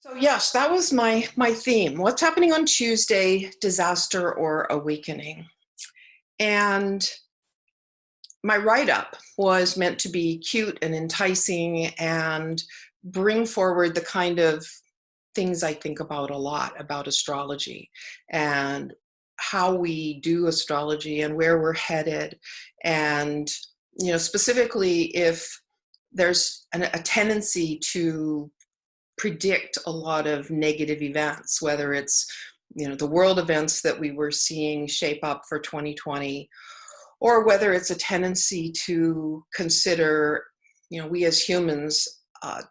So yes, that was my theme. What's happening on Tuesday, disaster or awakening? And my write-up was meant to be cute and enticing and bring forward the kind of things I think about a lot about astrology and how we do astrology and where we're headed. And, specifically if there's a tendency to predict a lot of negative events, whether it's the world events that we were seeing shape up for 2020, or whether it's a tendency to consider, we as humans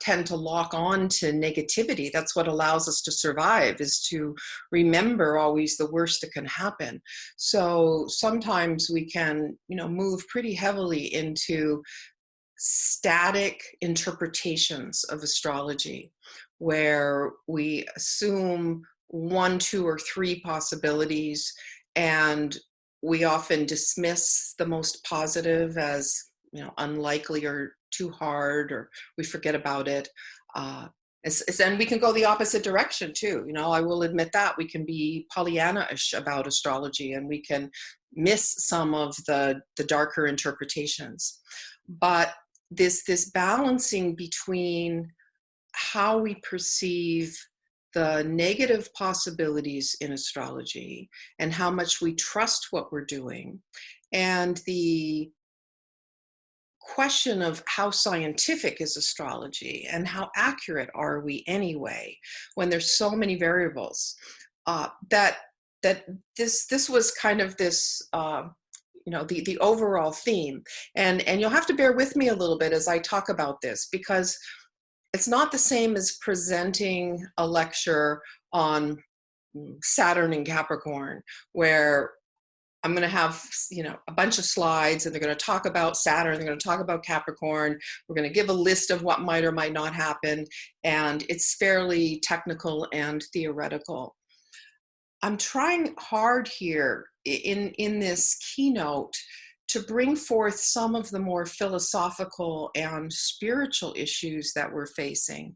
tend to lock on to negativity. That's what allows us to survive, is to remember always the worst that can happen. So sometimes we can, move pretty heavily into static interpretations of astrology, where we assume one, two, or three possibilities, and we often dismiss the most positive as unlikely or too hard, or we forget about it. And we can go the opposite direction too. I will admit that we can be Pollyanna-ish about astrology, and we can miss some of the darker interpretations. But this balancing between how we perceive the negative possibilities in astrology and how much we trust what we're doing, and the question of how scientific is astrology and how accurate are we anyway, when there's so many variables, that this was kind of this the overall theme. And you'll have to bear with me a little bit as I talk about this, because it's not the same as presenting a lecture on Saturn in Capricorn, where I'm going to have, a bunch of slides, and they're going to talk about Saturn, they're going to talk about Capricorn, we're going to give a list of what might or might not happen, and it's fairly technical and theoretical. I'm trying hard here in this keynote to bring forth some of the more philosophical and spiritual issues that we're facing,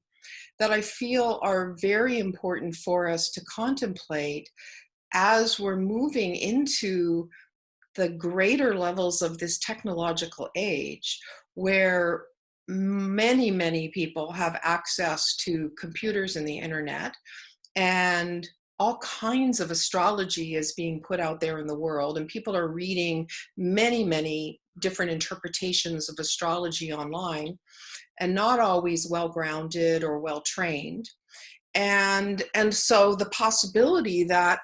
that I feel are very important for us to contemplate as we're moving into the greater levels of this technological age, where many, many people have access to computers and the internet, and all kinds of astrology is being put out there in the world, and people are reading many, many different interpretations of astrology online, and not always well-grounded or well-trained. And so the possibility that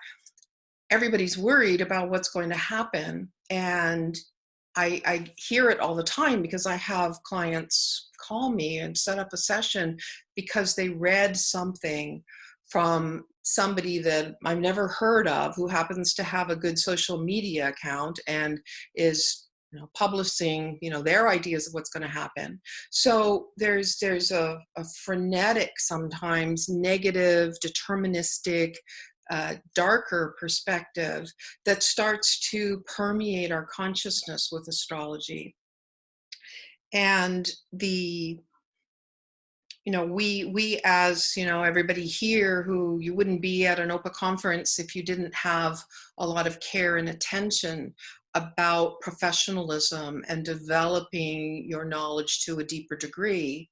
everybody's worried about what's going to happen, and I hear it all the time, because I have clients call me and set up a session because they read something from somebody that I've never heard of, who happens to have a good social media account and is publishing their ideas of what's going to happen. So there's a frenetic, sometimes negative, deterministic, darker perspective that starts to permeate our consciousness with astrology. And we as, everybody here, who you wouldn't be at an OPA conference if you didn't have a lot of care and attention about professionalism and developing your knowledge to a deeper degree,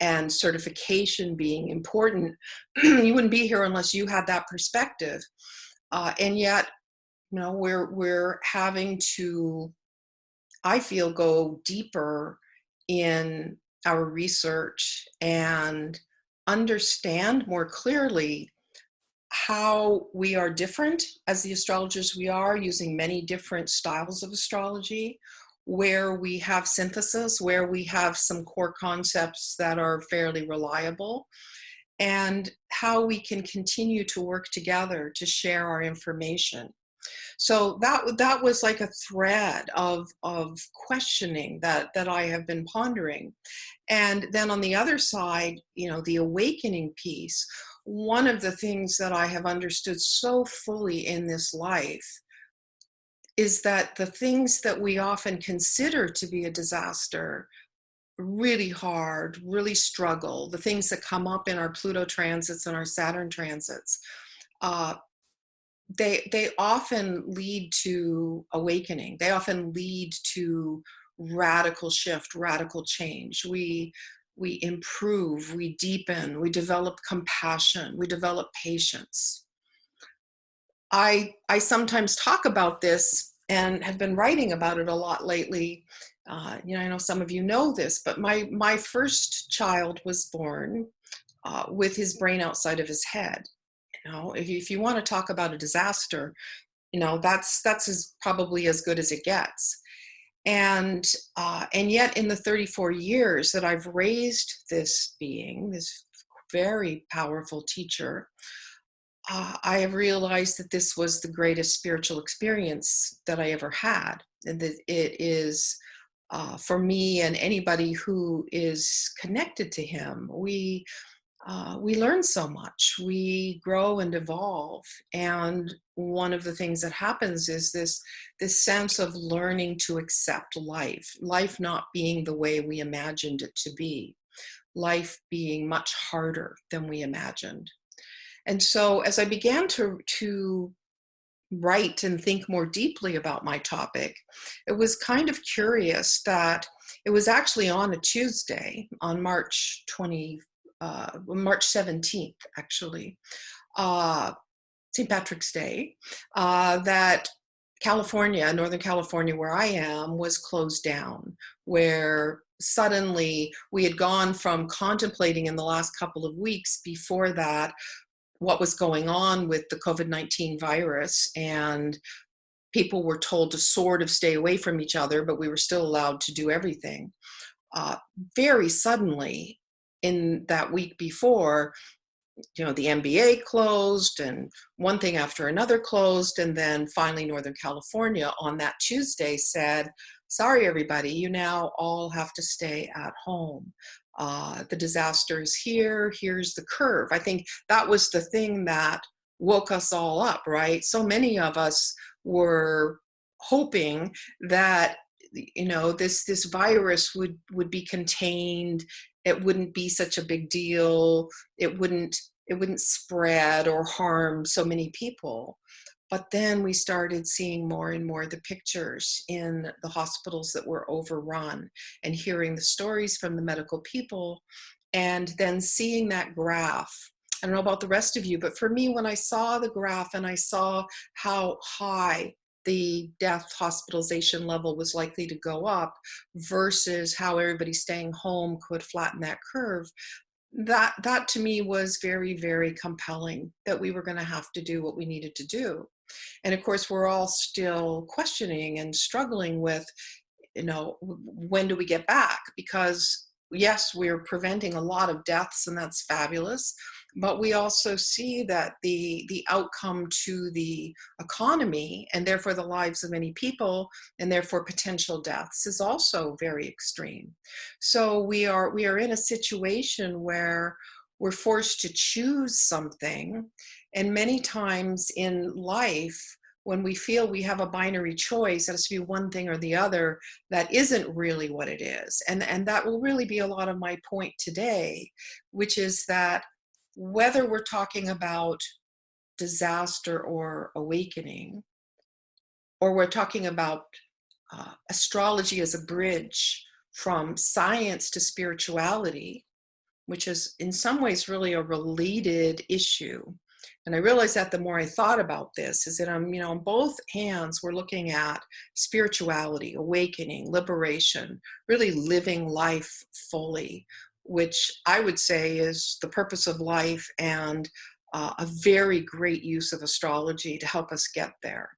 and certification being important. You wouldn't be here unless you had that perspective. And yet, we're having to, I feel, go deeper in our research and understand more clearly how we are different as the astrologers we are, using many different styles of astrology, where we have synthesis, where we have some core concepts that are fairly reliable, and how we can continue to work together to share our information. So that was like a thread of questioning that I have been pondering. And then on the other side, the awakening piece, one of the things that I have understood so fully in this life is that the things that we often consider to be a disaster really hard, really struggle, the things that come up in our Pluto transits and our Saturn transits, uh, they often lead to awakening. They often lead to radical shift, radical change. We improve, we deepen, we develop compassion, we develop patience. I sometimes talk about this and have been writing about it a lot lately. I know some of you know this, but my first child was born with his brain outside of his head. If you want to talk about a disaster, that's probably as good as it gets. And yet, in the 34 years that I've raised this being, this very powerful teacher, I have realized that this was the greatest spiritual experience that I ever had, and that it is, for me and anybody who is connected to him. We learn so much. We grow and evolve, and one of the things that happens is this sense of learning to accept life not being the way we imagined it to be, life being much harder than we imagined. And so as I began to write and think more deeply about my topic, it was kind of curious that it was actually on a Tuesday, on March 17th, actually, St. Patrick's Day, that California, Northern California, where I am, was closed down, where suddenly we had gone from contemplating in the last couple of weeks before that what was going on with the COVID-19 virus, and people were told to sort of stay away from each other, but we were still allowed to do everything. Very suddenly, in that week before, the NBA closed, and one thing after another closed, and then finally Northern California on that Tuesday said, sorry everybody, you now all have to stay at home. The disaster is here, here's the curve. I think that was the thing that woke us all up, right? So many of us were hoping that this virus would be contained. It wouldn't be such a big deal. It wouldn't spread or harm so many people. But then we started seeing more and more the pictures in the hospitals that were overrun, and hearing the stories from the medical people, and then seeing that graph. I don't know about the rest of you, but for me, when I saw the graph and I saw how high the death hospitalization level was likely to go up versus how everybody staying home could flatten that curve, that to me was very, very compelling, that we were going to have to do what we needed to do. And of course, we're all still questioning and struggling with, when do we get back? Because yes, we're preventing a lot of deaths, and that's fabulous. But we also see that the outcome to the economy, and therefore the lives of many people, and therefore potential deaths, is also very extreme. So we are in a situation where we're forced to choose something. And many times in life, when we feel we have a binary choice, it has to be one thing or the other, that isn't really what it is. And that will really be a lot of my point today, which is that whether we're talking about disaster or awakening, or we're talking about astrology as a bridge from science to spirituality, which is in some ways really a related issue. And I realized that the more I thought about this, is that on both hands, we're looking at spirituality, awakening, liberation, really living life fully, which I would say is the purpose of life, and a very great use of astrology to help us get there.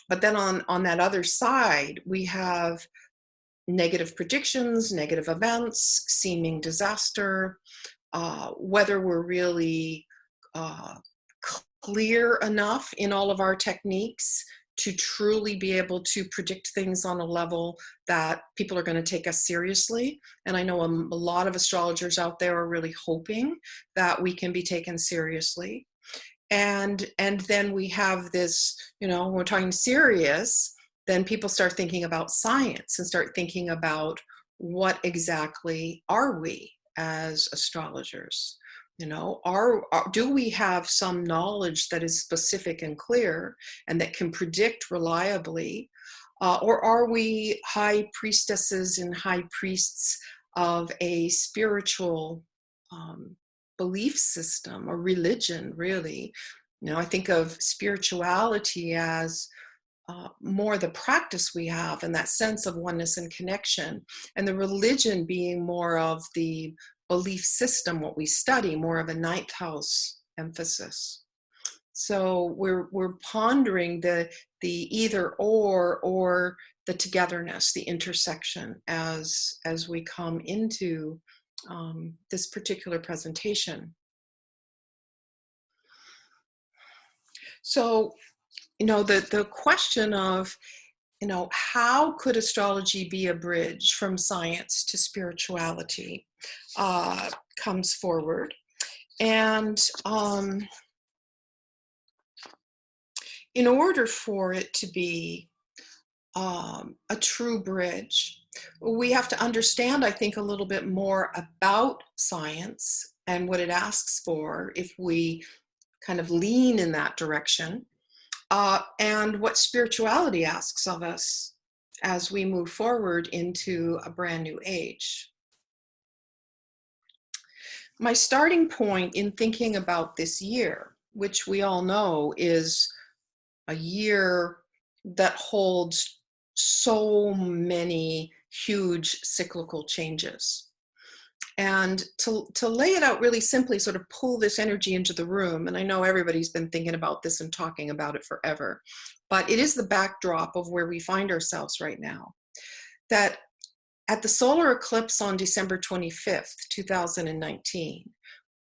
But then on that other side, we have negative predictions, negative events, seeming disaster, whether we're really clear enough in all of our techniques to truly be able to predict things on a level that people are going to take us seriously. And I know a lot of astrologers out there are really hoping that we can be taken seriously. And then we have this, when we're talking serious, then people start thinking about science and start thinking about what exactly are we as astrologers? You know, do we have some knowledge that is specific and clear and that can predict reliably? Or are we high priestesses and high priests of a spiritual belief system or religion, really? You know, I think of spirituality as more the practice we have and that sense of oneness and connection, and the religion being more of the belief system, what we study, more of a ninth house emphasis. So we're pondering the either or the togetherness, the intersection as we come into this particular presentation. So, you know, the question of, you know, how could astrology be a bridge from science to spirituality comes forward. And in order for it to be a true bridge, we have to understand, I think, a little bit more about science and what it asks for if we kind of lean in that direction, and what spirituality asks of us as we move forward into a brand new age. My starting point in thinking about this year, which we all know is a year that holds so many huge cyclical changes. And to lay it out really simply, sort of pull this energy into the room, and I know everybody's been thinking about this and talking about it forever, but it is the backdrop of where we find ourselves right now. That at the solar eclipse on December 25th, 2019,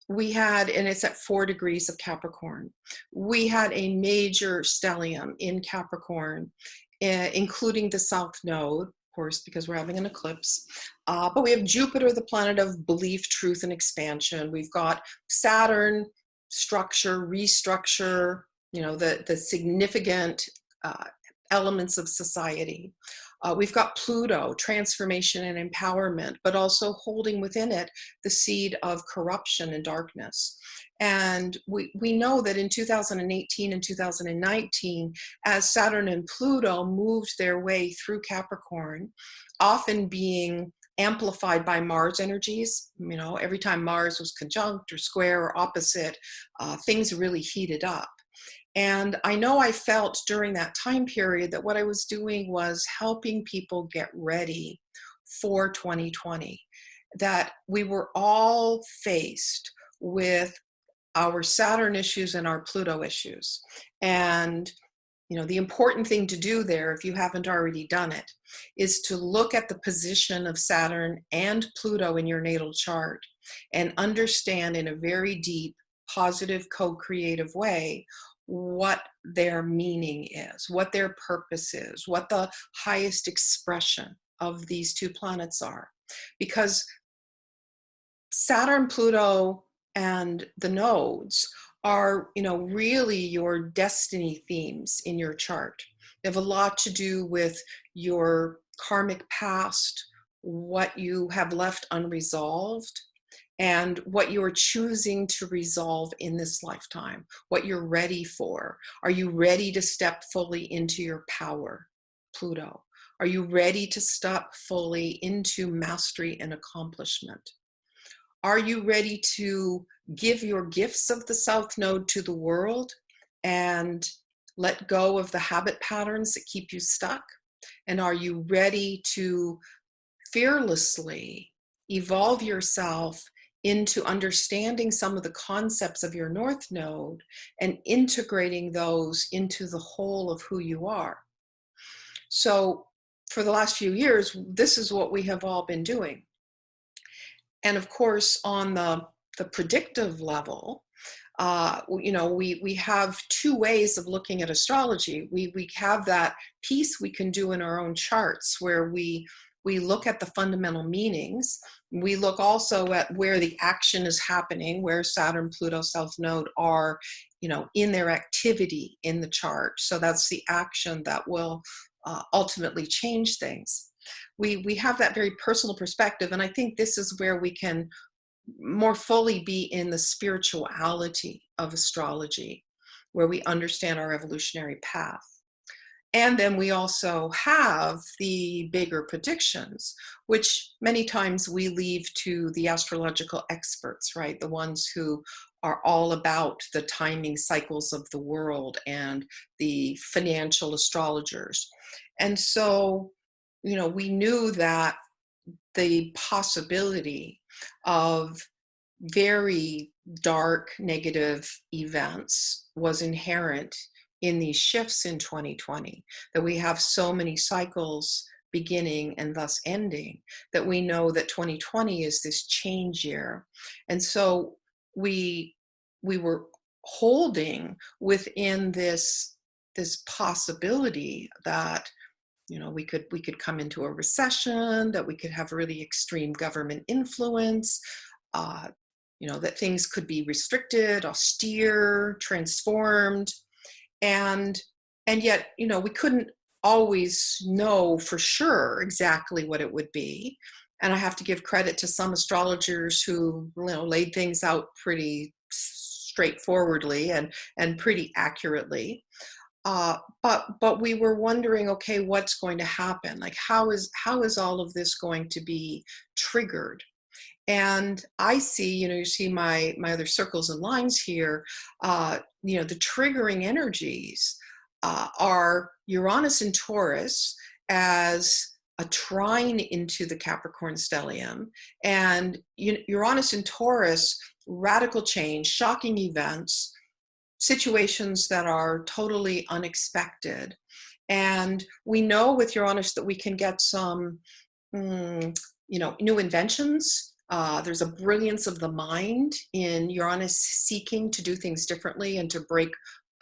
we had, and it's at 4 degrees of Capricorn, we had a major stellium in Capricorn, including the South Node, of course, because we're having an eclipse. But we have Jupiter, the planet of belief, truth, and expansion. We've got Saturn, structure, restructure, you know, the significant elements of society. We've got Pluto, transformation and empowerment, but also holding within it the seed of corruption and darkness. And we know that in 2018 and 2019, as Saturn and Pluto moved their way through Capricorn, often being amplified by Mars energies, you know, every time Mars was conjunct or square or opposite, things really heated up. And I know I felt during that time period that what I was doing was helping people get ready for 2020, that we were all faced with our Saturn issues and our Pluto issues. And, you know, the important thing to do there, if you haven't already done it, is to look at the position of Saturn and Pluto in your natal chart and understand in a very deep, positive, co-creative way what their meaning is, what their purpose is, what the highest expression of these two planets are. Because Saturn, Pluto, and the nodes are, you know, really your destiny themes in your chart. They have a lot to do with your karmic past, what you have left unresolved, and what you're choosing to resolve in this lifetime, what you're ready for. Are you ready to step fully into your power, Pluto? Are you ready to step fully into mastery and accomplishment? Are you ready to give your gifts of the South Node to the world and let go of the habit patterns that keep you stuck? And are you ready to fearlessly evolve yourself into understanding some of the concepts of your North Node and integrating those into the whole of who you are? So for the last few years, this is what we have all been doing. And of course, on the predictive level, you know, we have 2 ways of looking at astrology. We have that piece we can do in our own charts where we look at the fundamental meanings. We look also at where the action is happening, where Saturn, Pluto, South Node are, you know, in their activity in the chart. So that's the action that will ultimately change things. We have that very personal perspective, and I think this is where we can more fully be in the spirituality of astrology, where we understand our evolutionary path. And then we also have the bigger predictions, which many times we leave to the astrological experts, right? The ones who are all about the timing cycles of the world and the financial astrologers. And so, we knew that the possibility of very dark negative events was inherent in these shifts in 2020, that we have so many cycles beginning and thus ending, that we know that 2020 is this change year. And so we were holding within this possibility that we could come into a recession, that we could have really extreme government influence, uh, that things could be restricted, austere, transformed, and yet, we couldn't always know for sure exactly what it would be. And I have to give credit to some astrologers who, laid things out pretty straightforwardly and pretty accurately. But we were wondering, okay, what's going to happen? Like, how is all of this going to be triggered? And I see, you see my other circles and lines here. The triggering energies are Uranus and Taurus as a trine into the Capricorn stellium, and Uranus and Taurus, radical change, shocking events, situations that are totally unexpected. And we know with Uranus that we can get some, new inventions. There's a brilliance of the mind in Uranus seeking to do things differently and to break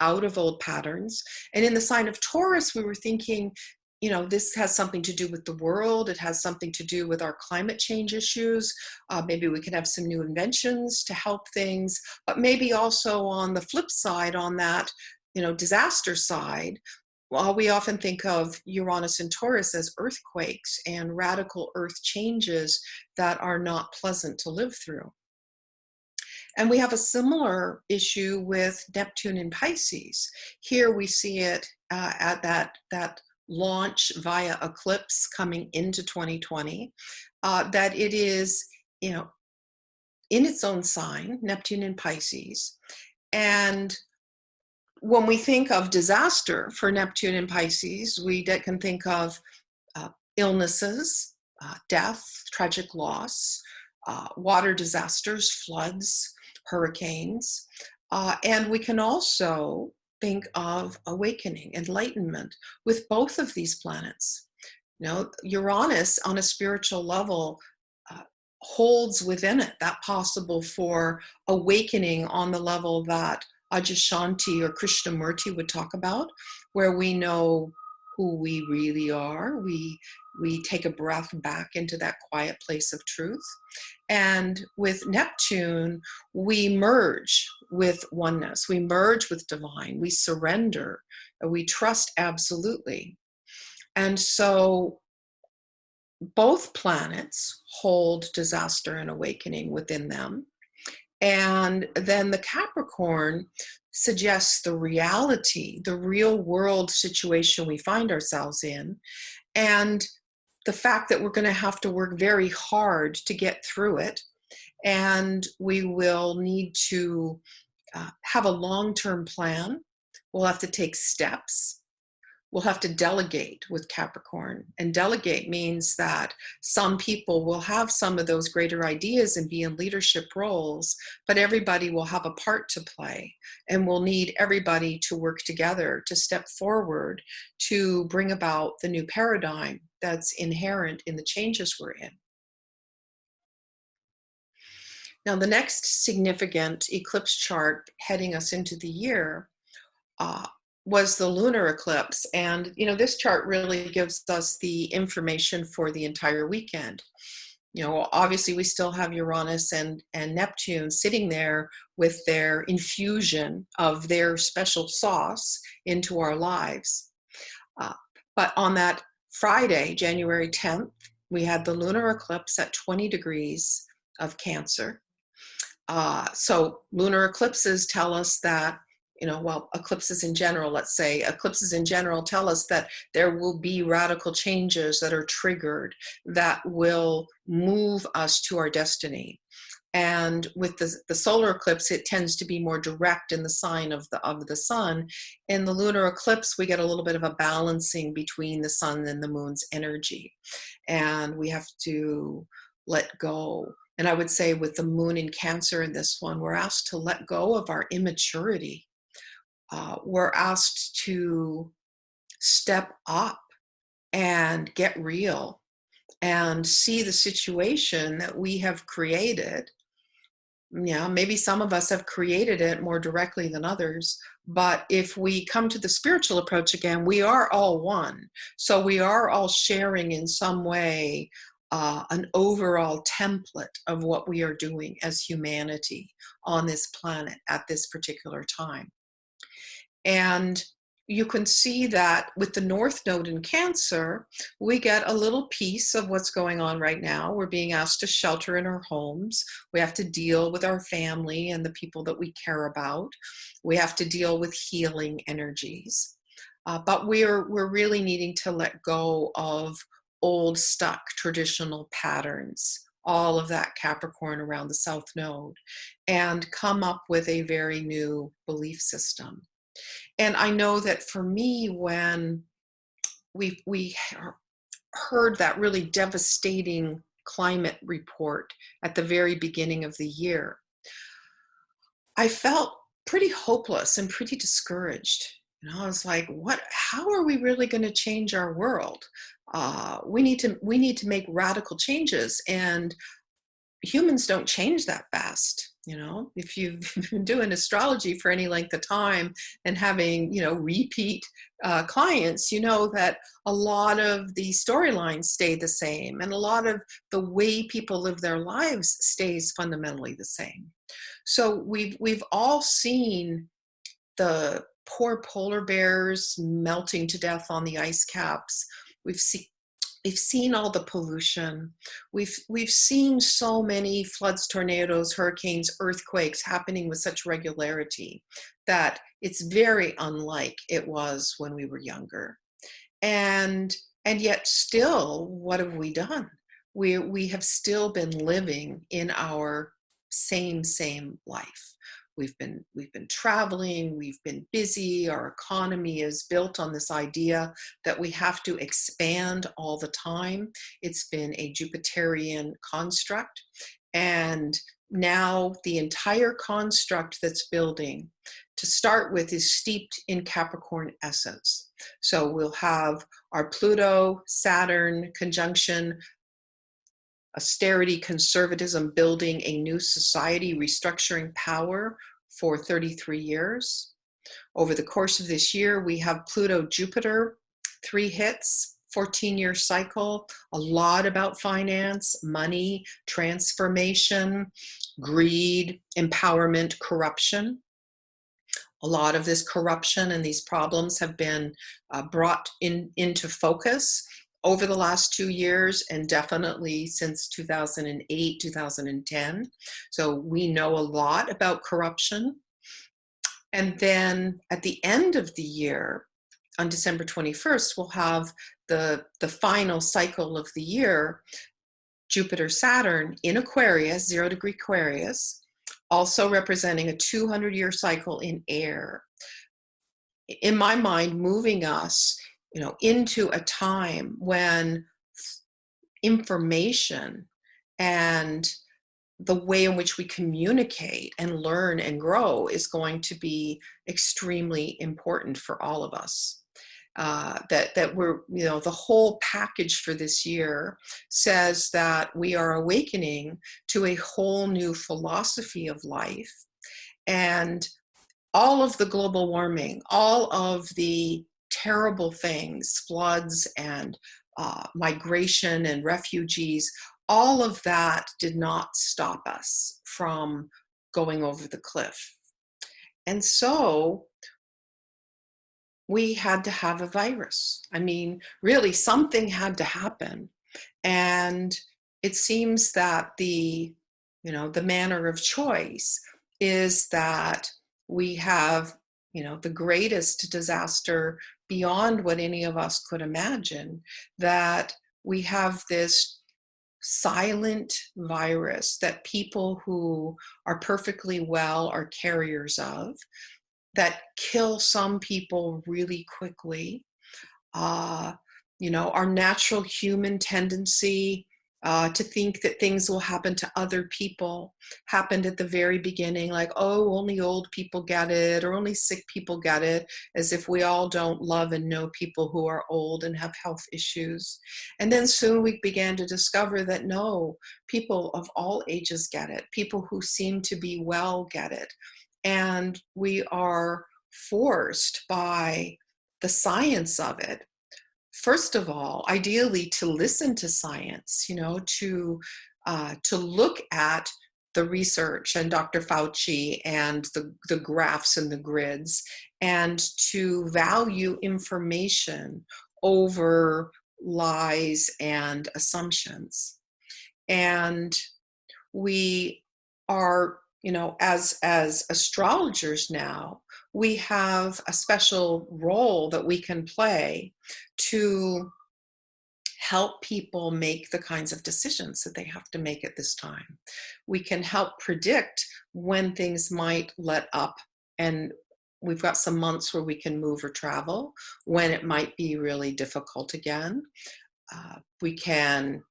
out of old patterns. And in the sign of Taurus, we were thinking, this has something to do with the world. It has something to do with our climate change issues. Maybe we can have some new inventions to help things, but maybe also on the flip side, on that, disaster side, well, we often think of Uranus and Taurus as earthquakes and radical earth changes that are not pleasant to live through. And we have a similar issue with Neptune in Pisces. Here we see it at that launch via eclipse coming into 2020, that it is, in its own sign, Neptune in Pisces. And when we think of disaster for Neptune in Pisces, we can think of illnesses, death, tragic loss, water disasters, floods, hurricanes. And we can also think of awakening, enlightenment with both of these planets. Uranus on a spiritual level holds within it that possible for awakening on the level that Ajashanti or Krishnamurti would talk about, where we know who we really are. We take a breath back into that quiet place of truth. And with Neptune, we merge with oneness. We merge with divine. We surrender. We trust absolutely. And so both planets hold disaster and awakening within them. And then the Capricorn suggests the reality, the real world situation we find ourselves in, and the fact that we're going to have to work very hard to get through it. And we will need to have a long-term plan. We'll have to take steps. We'll have to delegate with Capricorn. And delegate means that some people will have some of those greater ideas and be in leadership roles, but everybody will have a part to play. And we'll need everybody to work together to step forward to bring about the new paradigm that's inherent in the changes we're in. Now, the next significant eclipse chart heading us into the year was the lunar eclipse. And, this chart really gives us the information for the entire weekend. Obviously we still have Uranus and Neptune sitting there with their infusion of their special sauce into our lives. But on that Friday, January 10th, we had the lunar eclipse at 20 degrees of Cancer. So lunar eclipses tell us that, well, eclipses in general, let's say, eclipses in general tell us that there will be radical changes that are triggered that will move us to our destiny. And with the solar eclipse, it tends to be more direct in the sign of the sun. In the lunar eclipse, we get a little bit of a balancing between the sun and the moon's energy. And we have to let go. And I would say with the moon in Cancer in this one, we're asked to let go of our immaturity. We're asked to step up and get real and see the situation that we have created. Yeah, maybe some of us have created it more directly than others, but if we come to the spiritual approach again, we are all one. So we are all sharing in some way an overall template of what we are doing as humanity on this planet at this particular time. And you can see that with the North Node in Cancer, we get a little piece of what's going on right now. We're being asked to shelter in our homes. We have to deal with our family and the people that we care about. We have to deal with healing energies. But we're really needing to let go of old, stuck, traditional patterns, all of that Capricorn around the South Node, and come up with a very new belief system. And I know that for me, when we heard that really devastating climate report at the very beginning of the year, I felt pretty hopeless and pretty discouraged. I was like, how are we really going to change our world? We need to make radical changes, and humans don't change that fast. If you've been doing astrology for any length of time and having, repeat clients, you know that a lot of the storylines stay the same, and a lot of the way people live their lives stays fundamentally the same. So we've all seen the poor polar bears melting to death on the ice caps. We've seen all the pollution. We've seen so many floods, tornadoes, hurricanes, earthquakes happening with such regularity that it's very unlike it was when we were younger. And yet still, what have we done? We have still been living in our same life. We've been traveling, we've been busy, our economy is built on this idea that we have to expand all the time. It's been a Jupiterian construct, and now the entire construct that's building to start with is steeped in Capricorn essence. So we'll have our Pluto, Saturn conjunction, austerity, conservatism, building a new society, restructuring power for 33 years. Over the course of this year, we have Pluto, Jupiter, 3 hits, 14-year cycle, a lot about finance, money, transformation, greed, empowerment, corruption. A lot of this corruption and these problems have been brought into focus over the last 2 years, and definitely since 2008, 2010. So we know a lot about corruption. And then at the end of the year, on December 21st, we'll have the final cycle of the year, Jupiter, Saturn in Aquarius, 0-degree Aquarius, also representing a 200-year cycle in air. In my mind, moving us into a time when information and the way in which we communicate and learn and grow is going to be extremely important for all of us. That we're, the whole package for this year says that we are awakening to a whole new philosophy of life, and all of the global warming, all of the terrible things, floods and migration and refugees, all of that did not stop us from going over the cliff. And so we had to have a virus. I mean, really, something had to happen. And it seems that the manner of choice is that we have, the greatest disaster beyond what any of us could imagine, that we have this silent virus that people who are perfectly well are carriers of, that kill some people really quickly. uh, our natural human tendency to think that things will happen to other people happened at the very beginning, like, oh, only old people get it, or only sick people get it, as if we all don't love and know people who are old and have health issues. And then soon we began to discover that no, people of all ages get it. People who seem to be well get it. And we are forced by the science of it, first of all, ideally to listen to science, to look at the research and Dr. Fauci and the graphs and the grids, and to value information over lies and assumptions. And we are, as astrologers now, we have a special role that we can play to help people make the kinds of decisions that they have to make at this time. We can help predict when things might let up, and we've got some months where we can move or travel, when it might be really difficult again. We can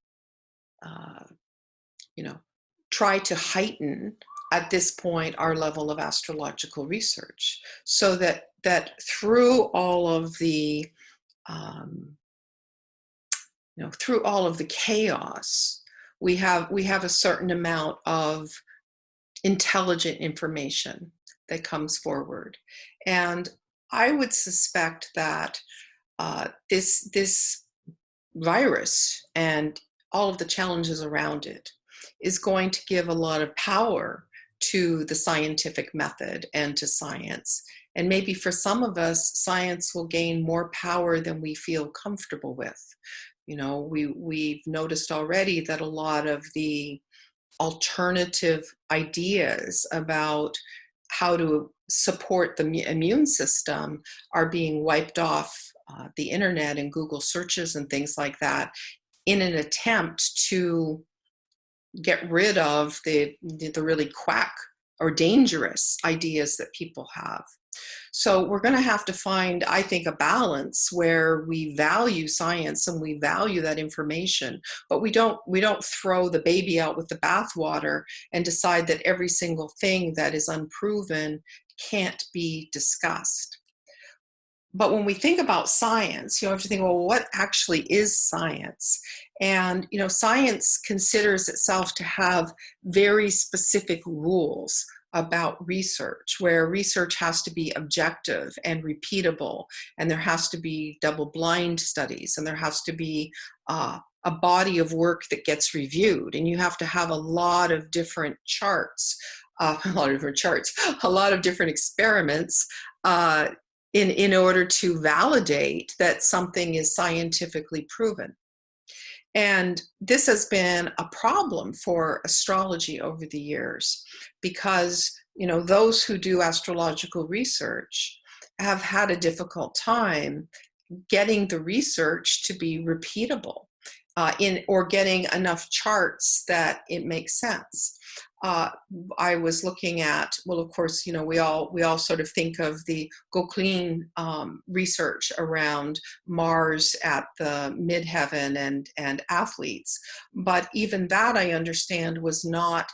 try to heighten at this point our level of astrological research, so that through all of the through all of the chaos, we have a certain amount of intelligent information that comes forward. And I would suspect that this virus and all of the challenges around it is going to give a lot of power to the scientific method and to science. And maybe for some of us, science will gain more power than we feel comfortable with. We've noticed already that a lot of the alternative ideas about how to support the immune system are being wiped off the internet and Google searches and things like that, in an attempt to get rid of the really quack or dangerous ideas that people have. So we're going to have to find, I think, a balance where we value science and we value that information, but we don't throw the baby out with the bathwater and decide that every single thing that is unproven can't be discussed. But when we think about science, you have to think, well, what actually is science? And, science considers itself to have very specific rules about research, where research has to be objective and repeatable, and there has to be double-blind studies, and there has to be a body of work that gets reviewed, and you have to have a lot of different charts, a lot of different experiments, in order to validate that something is scientifically proven. And this has been a problem for astrology over the years, because those who do astrological research have had a difficult time getting the research to be repeatable, or getting enough charts that it makes sense. I was looking at, well, of course, we all sort of think of the Gauquelin research around Mars at the midheaven and athletes, but even that, I understand, was not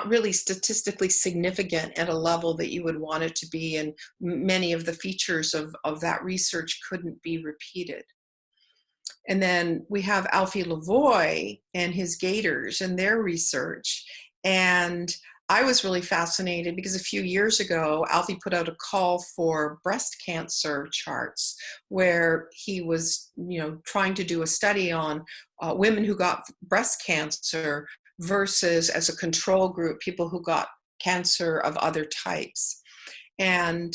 really statistically significant at a level that you would want it to be, and many of the features of that research couldn't be repeated. And then we have Alfie Lavoie and his gators and their research. And I was really fascinated because a few years ago, Alfie put out a call for breast cancer charts, where he was, trying to do a study on women who got breast cancer versus, as a control group, people who got cancer of other types. And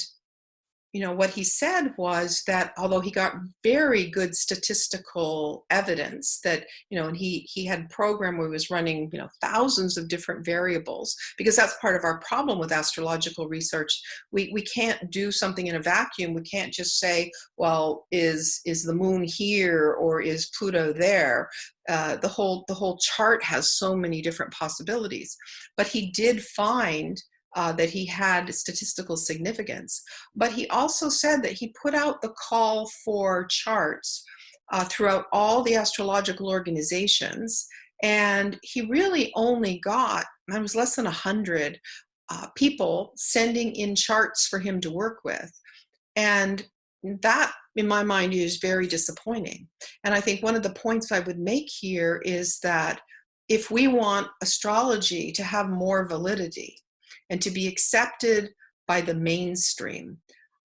what he said was that although he got very good statistical evidence that, and he had a program where he was running, thousands of different variables, because that's part of our problem with astrological research. We can't do something in a vacuum. We can't just say, well, is the moon here or is Pluto there? The whole chart has so many different possibilities. But he did find that he had statistical significance. But he also said that he put out the call for charts throughout all the astrological organizations, and he really only got, it was less than 100 people sending in charts for him to work with. And that, in my mind, is very disappointing. And I think one of the points I would make here is that if we want astrology to have more validity and to be accepted by the mainstream,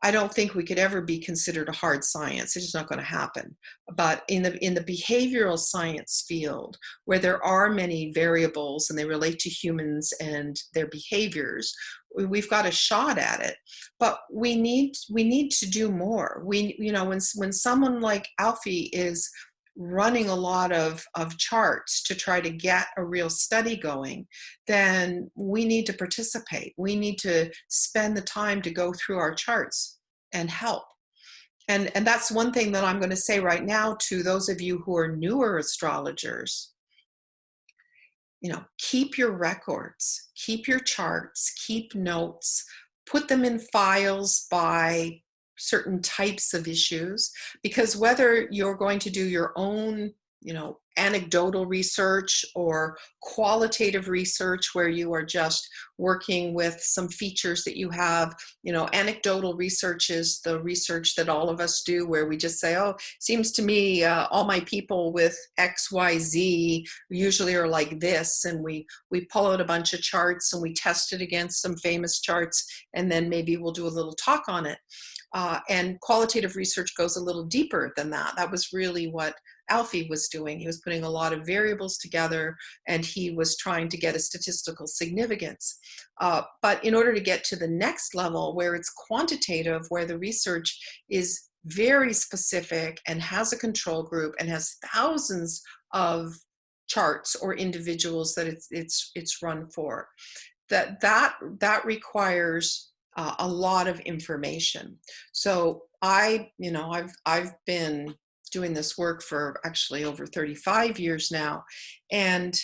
I don't think we could ever be considered a hard science. It's just not going to happen. But in the behavioral science field, where there are many variables and they relate to humans and their behaviors, we've got a shot at it. But we need to do more. When someone like Alfie is running a lot of charts to try to get a real study going, then we need to participate. We need to spend the time to go through our charts and help. And that's one thing that I'm going to say right now to those of you who are newer astrologers. Keep your records, keep your charts, keep notes, put them in files by certain types of issues, because whether you're going to do your own, anecdotal research or qualitative research where you are just working with some features that you have, anecdotal research is the research that all of us do, where we just say, oh, seems to me all my people with XYZ usually are like this, and we pull out a bunch of charts and we test it against some famous charts, and then maybe we'll do a little talk on it. And qualitative research goes a little deeper than that. That was really what Alfie was doing. He was putting a lot of variables together, and he was trying to get a statistical significance. But in order to get to the next level, where it's quantitative, where the research is very specific and has a control group and has thousands of charts or individuals that it's run for, that requires a lot of information. So I've been doing this work for actually over 35 years now, and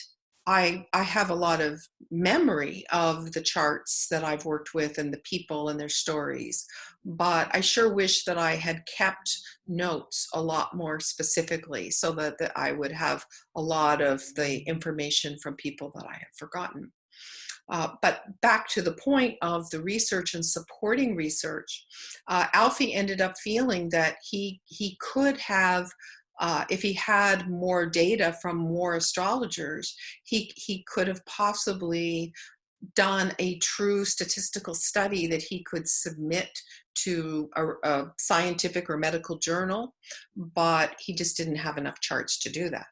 I have a lot of memory of the charts that I've worked with and the people and their stories, but I sure wish that I had kept notes a lot more specifically, so that I would have a lot of the information from people that I have forgotten. But back to the point of the research and supporting research, Alfie ended up feeling that he could have, if he had more data from more astrologers, he could have possibly done a true statistical study that he could submit to a scientific or medical journal, but he just didn't have enough charts to do that.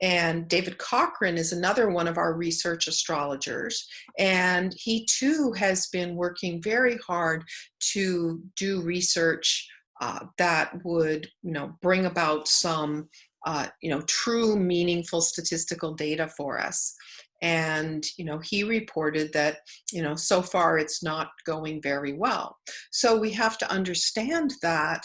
And David Cochran is another one of our research astrologers, and he too has been working very hard to do research that would, bring about some, true meaningful statistical data for us. And, he reported that, so far it's not going very well. So we have to understand that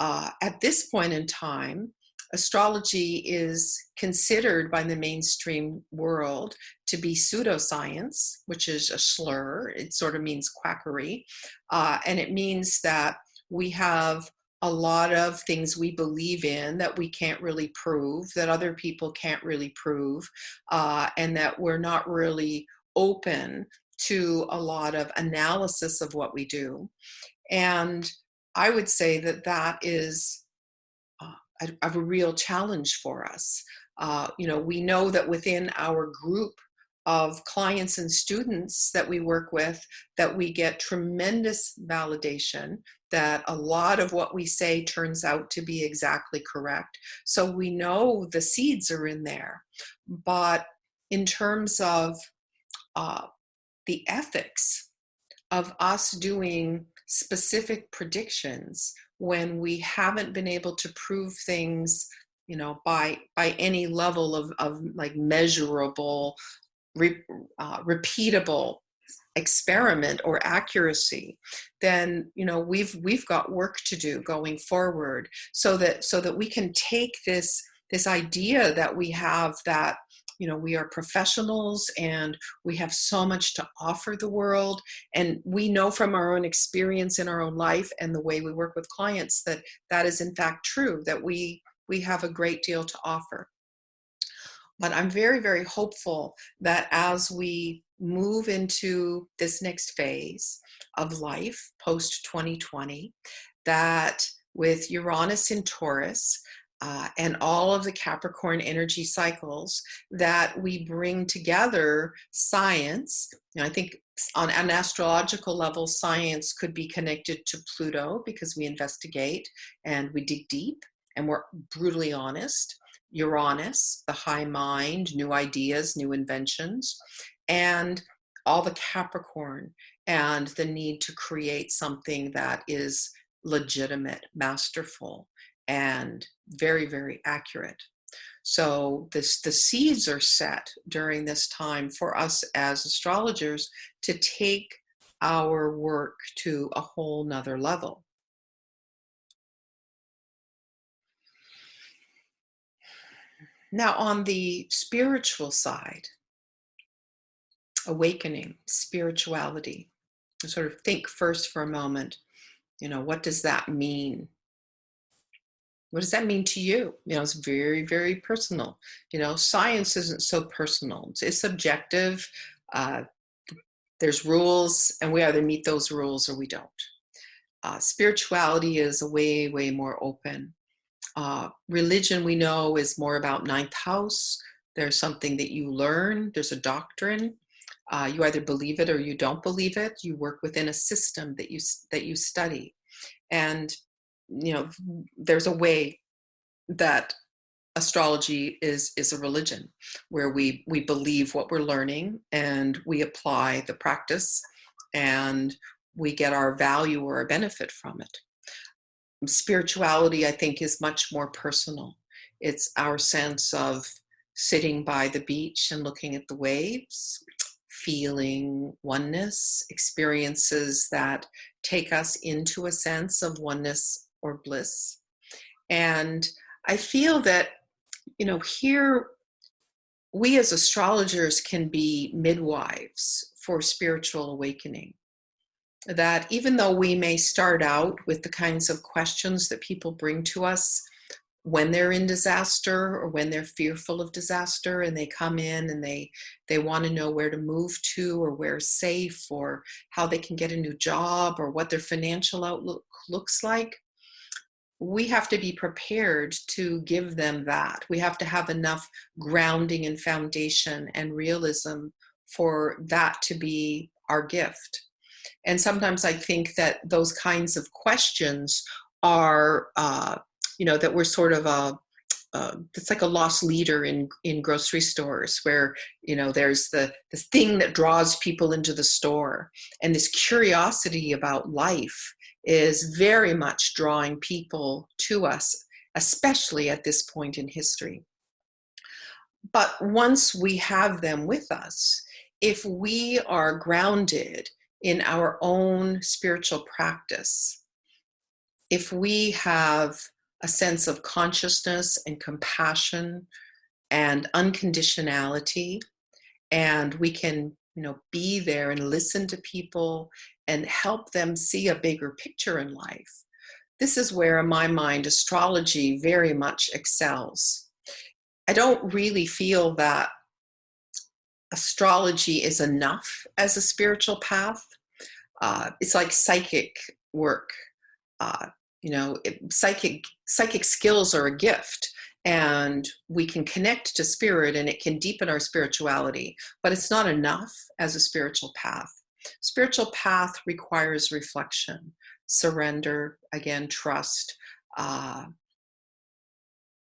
at this point in time, astrology is considered by the mainstream world to be pseudoscience, which is a slur. It sort of means quackery. And it means that we have a lot of things we believe in that we can't really prove, that other people can't really prove, and that we're not really open to a lot of analysis of what we do. And I would say that that is a real challenge for us. We know that within our group of clients and students that we work with, that we get tremendous validation, that a lot of what we say turns out to be exactly correct. So we know the seeds are in there. But in terms of the ethics of us doing specific predictions when we haven't been able to prove things, by any level of like measurable, repeatable experiment or accuracy, then we've got work to do going forward, so that we can take this idea that we have, that we are professionals and we have so much to offer the world, and we know from our own experience in our own life and the way we work with clients that that is in fact true, that we have a great deal to offer. But I'm very, very hopeful that as we move into this next phase of life post 2020, that with Uranus in Taurus, and all of the Capricorn energy cycles, that we bring together science. I think on an astrological level, science could be connected to Pluto, because we investigate and we dig deep and we're brutally honest. Uranus, the high mind, new ideas, new inventions, and all the Capricorn and the need to create something that is legitimate, masterful, and very, very accurate. So the seeds are set during this time for us as astrologers to take our work to a whole nother level. Now, on the spiritual side, awakening, spirituality, sort of think first for a moment, what does that mean? What does that mean to you? It's very, very personal. Science isn't so personal. It's subjective. There's rules, and we either meet those rules or we don't. Spirituality is way, way more open. Religion, we know, is more about ninth house. There's something that you learn. There's a doctrine. You either believe it or you don't believe it. You work within a system that you study, and there's a way that astrology is a religion, where we believe what we're learning and we apply the practice, and we get our value or a benefit from it. Spirituality, I think, is much more personal. It's our sense of sitting by the beach and looking at the waves, feeling oneness, experiences that take us into a sense of oneness or bliss. And I feel that, here we as astrologers can be midwives for spiritual awakening. That even though we may start out with the kinds of questions that people bring to us when they're in disaster or when they're fearful of disaster, and they come in and they want to know where to move to, or where's safe, or how they can get a new job, or what their financial outlook looks like, we have to be prepared to give them that. We have to have enough grounding and foundation and realism for that to be our gift. And sometimes I think that those kinds of questions are, that we're sort of it's like a lost leader in grocery stores, where, there's the thing that draws people into the store. And this curiosity about life is very much drawing people to us, especially at this point in history. But once we have them with us, if we are grounded in our own spiritual practice, if we have a sense of consciousness and compassion and unconditionality, and we can, be there and listen to people and help them see a bigger picture in life, this is where, in my mind, astrology very much excels. I don't really feel that astrology is enough as a spiritual path. It's like psychic work. Psychic skills are a gift, and we can connect to spirit, and it can deepen our spirituality, but it's not enough as a spiritual path. Spiritual path requires reflection, surrender, again, trust,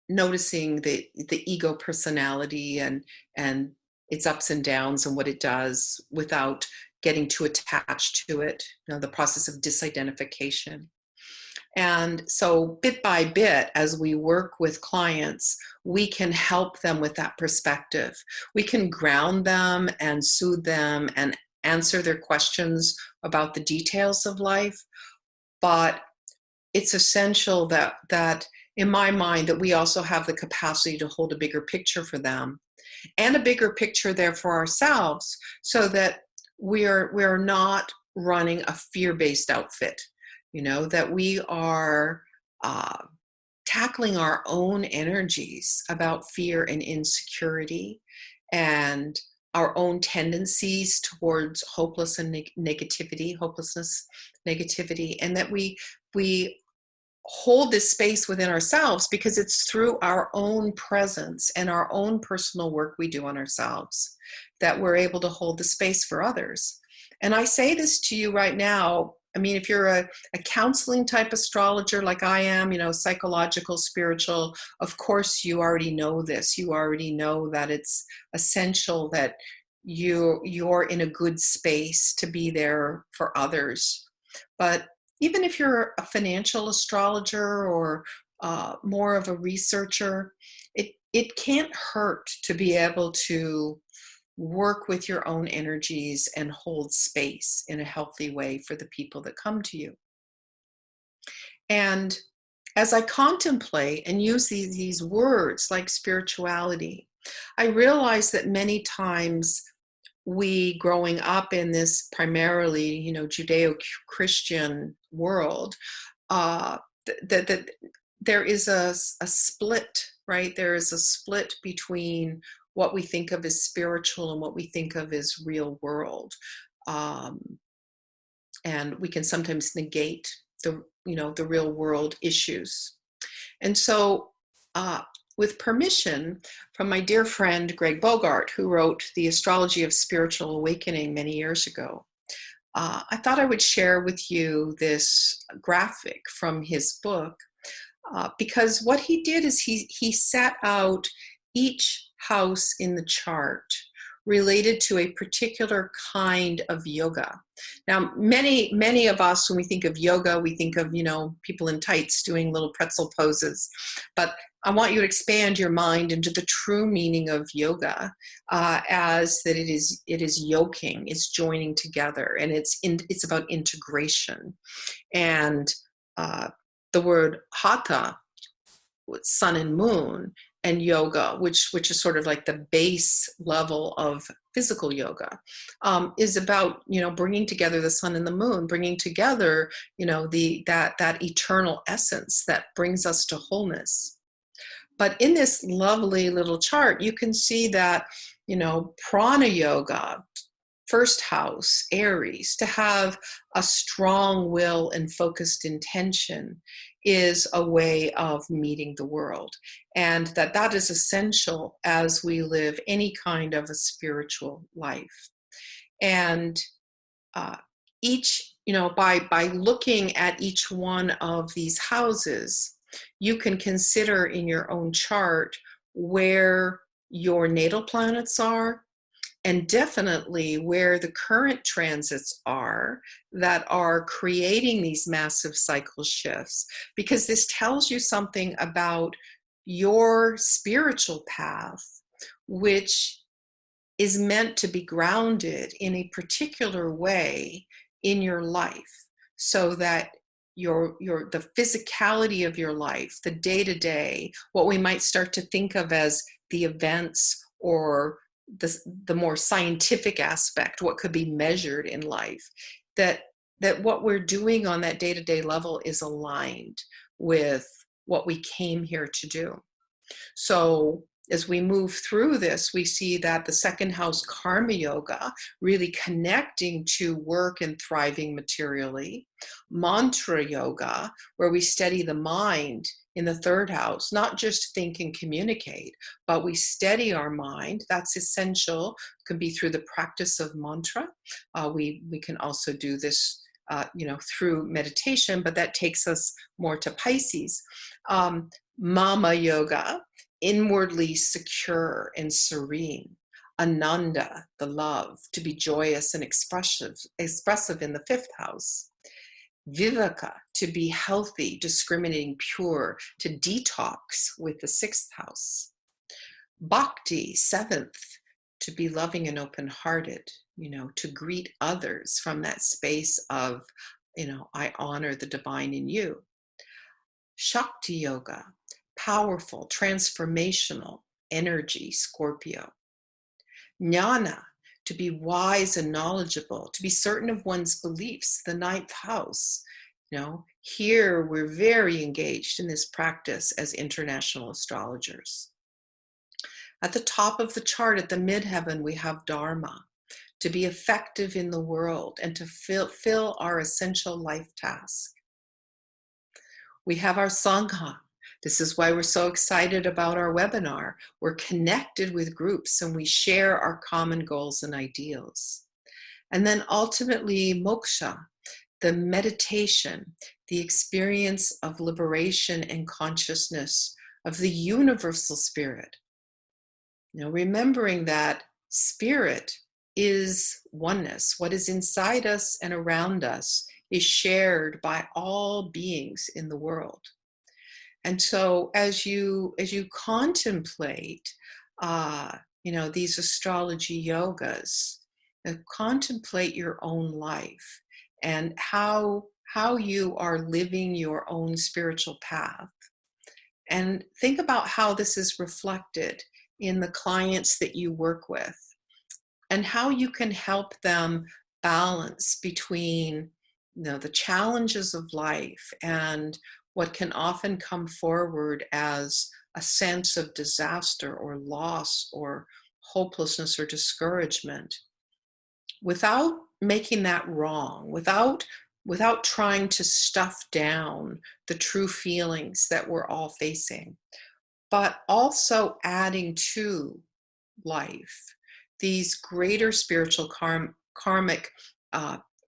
noticing the ego personality and its ups and downs and what it does, without getting too attached to it, the process of disidentification. And so bit by bit, as we work with clients, we can help them with that perspective. We can ground them and soothe them and answer their questions about the details of life. But it's essential that in my mind, that we also have the capacity to hold a bigger picture for them, and a bigger picture there for ourselves, so that we're not running a fear-based outfit, that we are tackling our own energies about fear and insecurity and our own tendencies towards hopelessness, negativity, and that we hold this space within ourselves, because it's through our own presence and our own personal work we do on ourselves that we're able to hold the space for others. And I say this to you right now. I mean, if you're a counseling type astrologer like I am, psychological, spiritual, of course you already know this. You already know that it's essential that you're in a good space to be there for others. But even if you're a financial astrologer or more of a researcher, it can't hurt to be able to work with your own energies and hold space in a healthy way for the people that come to you. And as I contemplate and use these words like spirituality, I realize that many times we, growing up in this primarily, Judeo-Christian world, that there is a split, right? There is a split between what we think of as spiritual and what we think of as real world. And we can sometimes negate the real world issues. And so, with permission from my dear friend Greg Bogart, who wrote The Astrology of Spiritual Awakening many years ago, I thought I would share with you this graphic from his book, because what he did is he set out each house in the chart related to a particular kind of yoga. Now, many of us, when we think of yoga, we think of, people in tights doing little pretzel poses. But I want you to expand your mind into the true meaning of yoga, as that it is yoking, it's joining together, and it's about integration. And the word hatha, sun and moon, and yoga, which is sort of like the base level of physical yoga, is about bringing together the sun and the moon, bringing together that eternal essence that brings us to wholeness. But in this lovely little chart, you can see that prana yoga, first house, Aries, to have a strong will and focused intention is a way of meeting the world, and that is essential as we live any kind of a spiritual life. And each, by looking at each one of these houses, you can consider in your own chart where your natal planets are, and definitely where the current transits are that are creating these massive cycle shifts, because this tells you something about your spiritual path, which is meant to be grounded in a particular way in your life, so that the physicality of your life, the day-to-day, what we might start to think of as the events or the more scientific aspect, what could be measured in life, that what we're doing on that day-to-day level is aligned with what we came here to do. So as we move through this, we see that the second house karma yoga, really connecting to work and thriving materially. Mantra yoga, where we steady the mind in the third house, not just think and communicate, but we steady our mind. That's essential. It can be through the practice of mantra. We can also do this through meditation, but that takes us more to Pisces. Mama yoga, inwardly secure and serene. Ananda, the love, to be joyous and expressive in the 5th house. Viveka, to be healthy, discriminating, pure, to detox with the 6th house. Bhakti, 7th, to be loving and open-hearted, to greet others from that space of, I honor the divine in you. Shakti Yoga, powerful, transformational energy, Scorpio. Jnana, to be wise and knowledgeable, to be certain of one's beliefs, the 9th house. Here we're very engaged in this practice as international astrologers. At the top of the chart, at the midheaven, we have Dharma, to be effective in the world and to fill our essential life task. We have our Sangha. This is why we're so excited about our webinar. We're connected with groups and we share our common goals and ideals. And then ultimately, moksha, the meditation, the experience of liberation and consciousness of the universal spirit. Remembering that spirit is oneness. What is inside us and around us is shared by all beings in the world. And so as you contemplate, these astrology yogas, contemplate your own life and how you are living your own spiritual path. And think about how this is reflected in the clients that you work with and how you can help them balance between the challenges of life and what can often come forward as a sense of disaster or loss or hopelessness or discouragement, without making that wrong, without trying to stuff down the true feelings that we're all facing, but also adding to life these greater spiritual karmic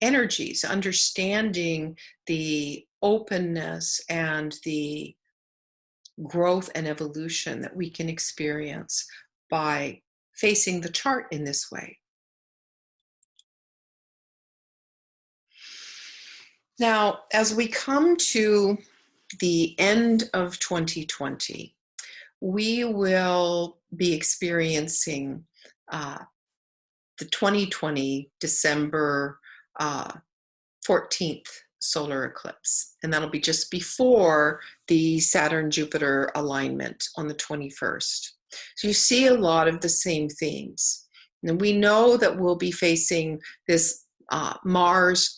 energies, understanding the openness and the growth and evolution that we can experience by facing the chart in this way. Now, as we come to the end of 2020, we will be experiencing the 2020 December 14th solar eclipse, and that'll be just before the Saturn-Jupiter alignment on the 21st. So you see a lot of the same themes. And we know that we'll be facing this Mars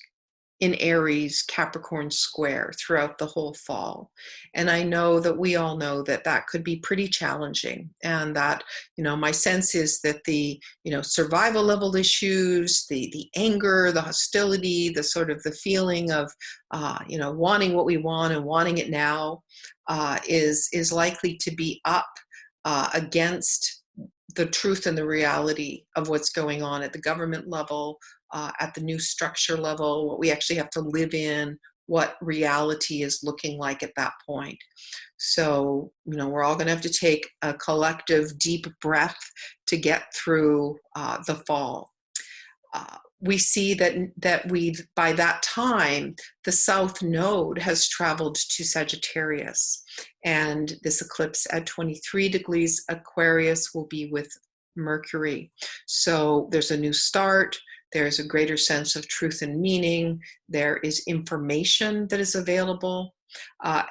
in Aries, Capricorn square throughout the whole fall. And I know that we all know that that could be pretty challenging, and that, my sense is that the, survival level issues, the anger, the hostility, the sort of the feeling of, wanting what we want and wanting it now is likely to be up against the truth and the reality of what's going on at the government level, at the new structure level, what we actually have to live in, what reality is looking like at that point. So, we're all going to have to take a collective deep breath to get through the fall. We see that we've, by that time, the South Node has traveled to Sagittarius, and this eclipse at 23 degrees Aquarius will be with Mercury. So there's a new start. There's a greater sense of truth and meaning. There is information that is available.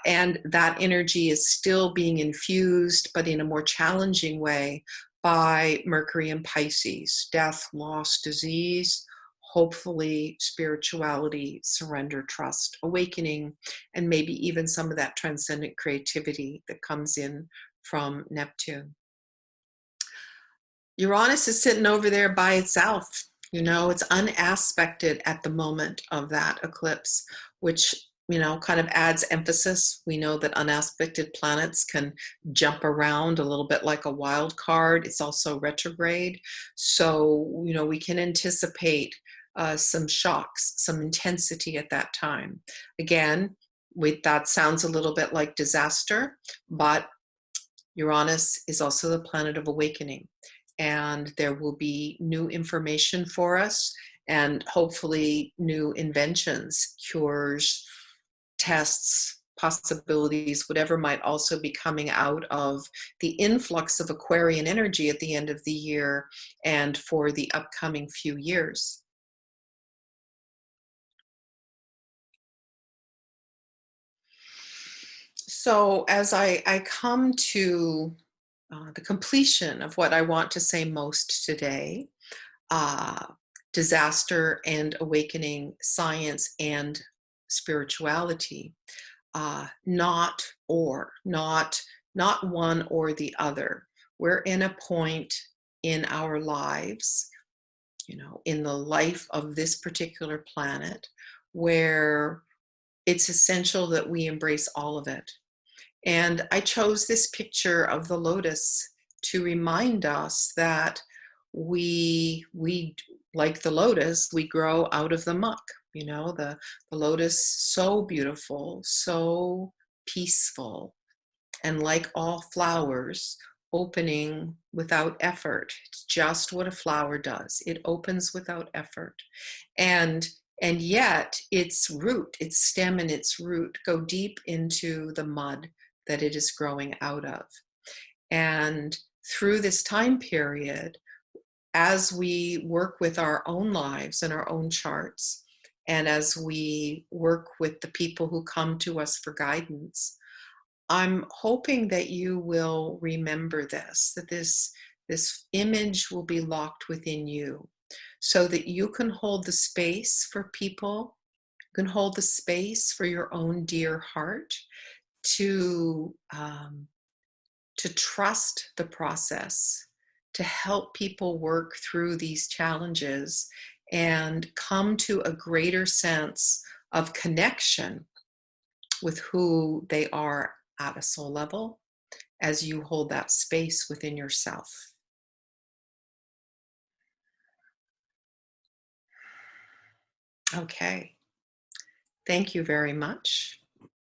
And that energy is still being infused, but in a more challenging way, by Mercury and Pisces. Death, loss, disease, hopefully spirituality, surrender, trust, awakening, and maybe even some of that transcendent creativity that comes in from Neptune. Uranus is sitting over there by itself. It's unaspected at the moment of that eclipse, which, kind of adds emphasis. We know that unaspected planets can jump around a little bit like a wild card. It's also retrograde. So, we can anticipate some shocks, some intensity at that time. Again, that sounds a little bit like disaster, but Uranus is also the planet of awakening. and there will be new information for us, and hopefully new inventions, cures, tests, possibilities, whatever might also be coming out of the influx of Aquarian energy at the end of the year and for the upcoming few years. So as I come to the completion of what I want to say most today, uh, disaster and awakening, science and spirituality, not or, not one or the other. We're in a point in our lives, in the life of this particular planet, where it's essential that we embrace all of it. And I chose this picture of the lotus to remind us that we like the lotus, we grow out of the muck. The lotus, so beautiful, so peaceful, and like all flowers, opening without effort. It's just what a flower does. It opens without effort. And and yet its root, its stem and its root go deep into the mud that it is growing out of. And through this time period, as we work with our own lives and our own charts, and as we work with the people who come to us for guidance, I'm hoping that you will remember this, that this image will be locked within you, so that you can hold the space for people, you can hold the space for your own dear heart to trust the process, to help people work through these challenges and come to a greater sense of connection with who they are at a soul level, as you hold that space within yourself. Okay. Thank you very much.